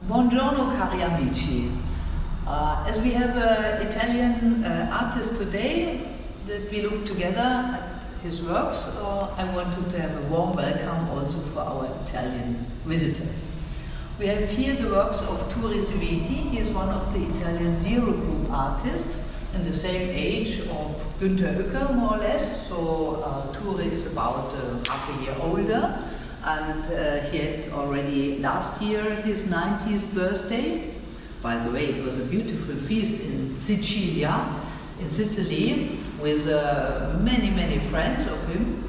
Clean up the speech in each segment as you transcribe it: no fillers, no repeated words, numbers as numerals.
Buongiorno cari amici. As we have an Italian artist today that we look together at his works, I wanted to have a warm welcome also for our Italian visitors. We have here the works of Turi Simeti. He is one of the Italian Zero Group artists in the same age of Günther Uecker, more or less. So Turi is about half a year older, and he had already last year his 90th birthday. By the way, it was a beautiful feast in Sicilia, in Sicily, with many friends of him,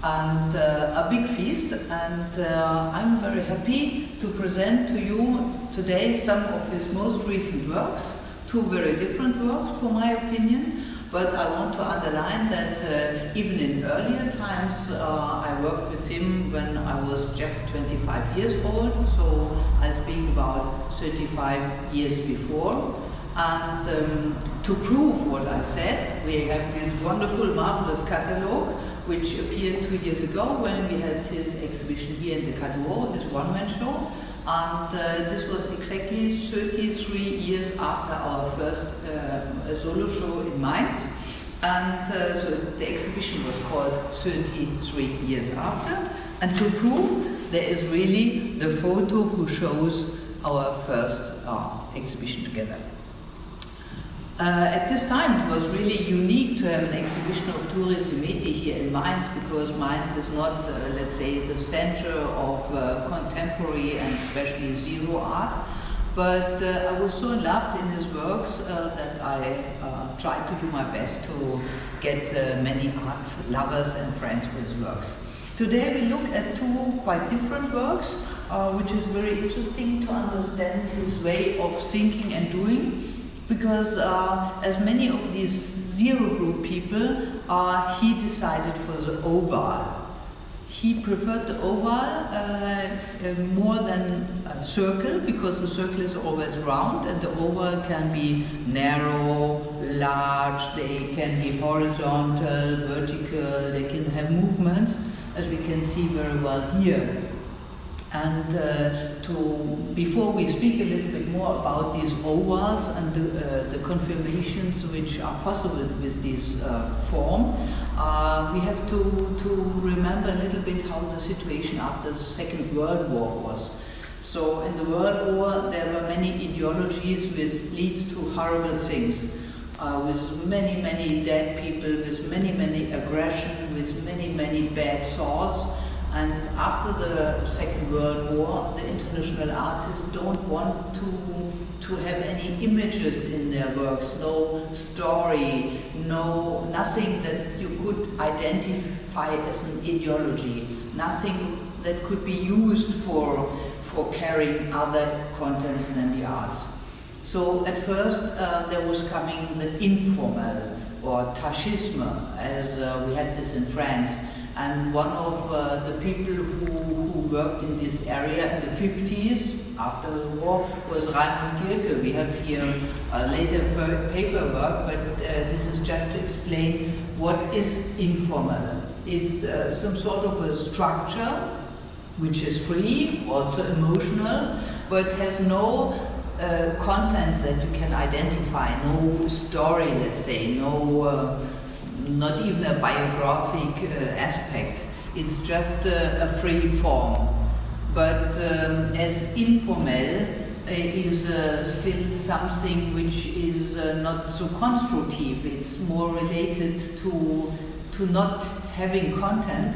and a big feast. And I'm very happy to present to you today some of his most recent works, two very different works for my opinion. But I want to underline that even in earlier times I worked with him when I was just 25 years old, so I speak about 35 years before. And to prove what I said, we have this wonderful, marvelous catalogue which appeared 2 years ago when we had his exhibition here in the Cadeau, his one-man show. And this was exactly 33 years after our first solo show in Mainz. And so the exhibition was called 33 years after. And to prove, there is really the photo who shows our first exhibition together. At this time, it was really unique to have an exhibition of Turi Simeti here in Mainz, because Mainz is not, let's say, the center of contemporary and especially zero art. But I was so in love in his works that I tried to do my best to get many art lovers and friends with his works. Today we look at two quite different works, which is very interesting to understand his way of thinking and doing. Because as many of these zero group people, he decided for the oval. He preferred the oval more than a circle, because the circle is always round and the oval can be narrow, large, they can be horizontal, vertical, they can have movements, as we can see very well here. And before we speak a little bit more about these ovals and the confirmations which are possible with this form, we have to remember a little bit how the situation after the Second World War was. So in the World War there were many ideologies which leads to horrible things, with many dead people, with many aggression, with many bad thoughts. And after the Second World War, the international artists don't want to have any images in their works, no story, nothing that you could identify as an ideology, nothing that could be used for carrying other contents than the arts. So at first there was coming the informal, or tachisme, as we had this in France. And one of the people who worked in this area in the 50s, after the war, was Raimund Gilke. We have here later paperwork, but this is just to explain what is informal. It's some sort of a structure which is free, also emotional, but has no contents that you can identify, no story, let's say, not even a biographic aspect. It's just a free form. But as informal is still something which is not so constructive. It's more related to not having content.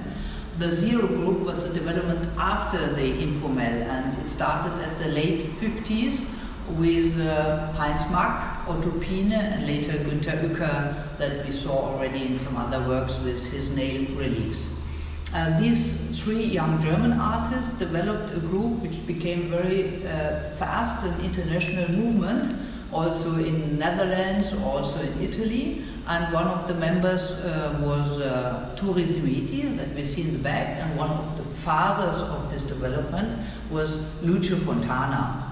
The Zero Group was the development after the informal, and it started at the late 50s with Heinz Mack, Otto Pine, and later Günther Uecker, that we saw already in some other works with his nail reliefs. These three young German artists developed a group which became very fast an international movement, also in Netherlands, also in Italy. And one of the members was Turi Simeti, that we see in the back, and one of the fathers of this development was Lucio Fontana.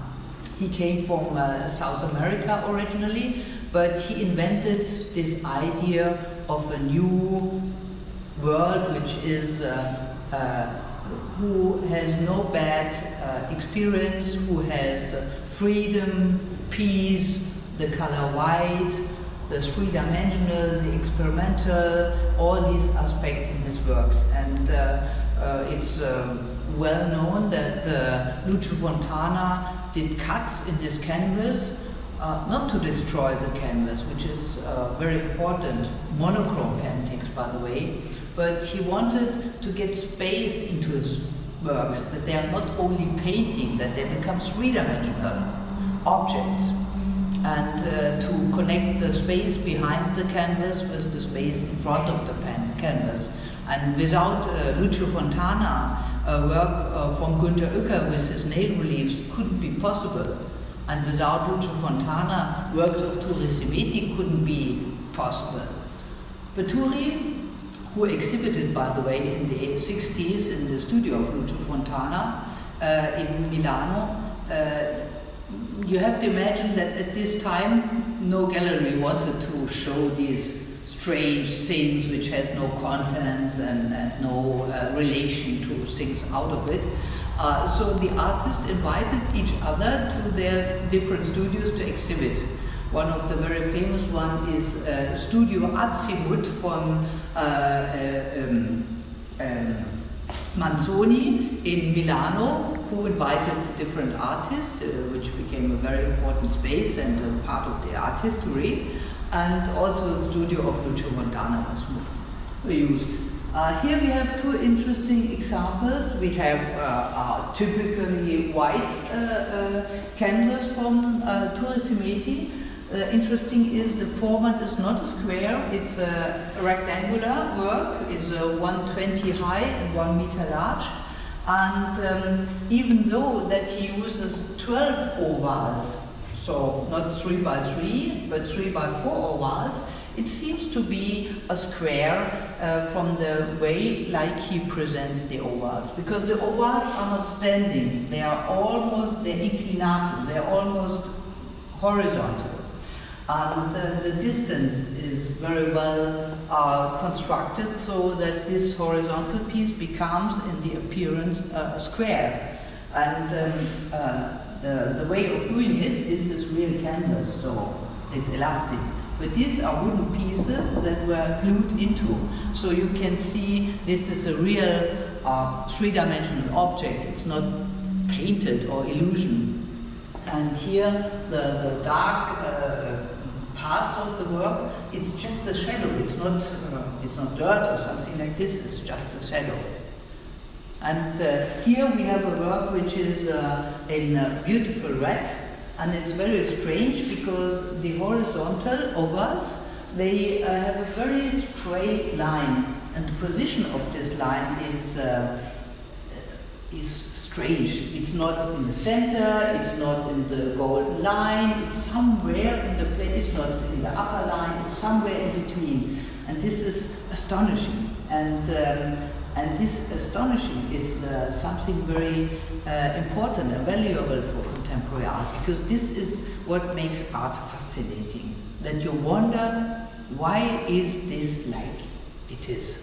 He came from South America originally, but he invented this idea of a new world which is who has no bad experience, who has freedom, peace, the color white, the three-dimensional, the experimental, all these aspects in his works. And it's well known that Lucio Fontana did cuts in his canvas, not to destroy the canvas, which is very important, monochrome paintings by the way, but he wanted to get space into his works, that they are not only painting, that they become three-dimensional objects, and to connect the space behind the canvas with the space in front of the canvas. And without Lucio Fontana, work from Günter Uecker with his nail reliefs couldn't be possible. And without Lucio Fontana, works of Turi Simeti couldn't be possible. But Turi, who exhibited, by the way, in the 60s in the studio of Lucio Fontana in Milano, you have to imagine that at this time no gallery wanted to show these strange things which has no contents and no relation to things out of it. So the artists invited each other to their different studios to exhibit. One of the very famous one is Studio Azimut from Manzoni in Milano, who invited different artists, which became a very important space and a part of the art history. And also the studio of Lucio Fontana was used. Here we have two interesting examples. We have a typically white canvas from Turi Simeti. Interesting is the format is not a square, it's a rectangular work, it's 120 high and 1 meter large. And even though that he uses 12 ovals, so not 3 by 3, but 3 by 4 ovals, it seems to be a square from the way like he presents the ovals, because the ovals are not standing, they are almost, they're inclinatum, they're almost horizontal. And the distance is very well constructed so that this horizontal piece becomes in the appearance a square. And the way of doing it is this real canvas, so it's elastic. But these are wooden pieces that were glued into. So you can see this is a real three-dimensional object. It's not painted or illusion. And here the dark parts of the work, it's just the shadow. It's not dirt or something like this. It's just a shadow. And here we have a work which is in beautiful red, and it's very strange because the horizontal ovals, they have a very straight line, and the position of this line is strange. It's not in the center, it's not in the golden line, it's somewhere in the place, not in the upper line, it's somewhere in between. And this is astonishing. And this astonishing is something very important and valuable for contemporary art, because this is what makes art fascinating. That you wonder, why is this like it is?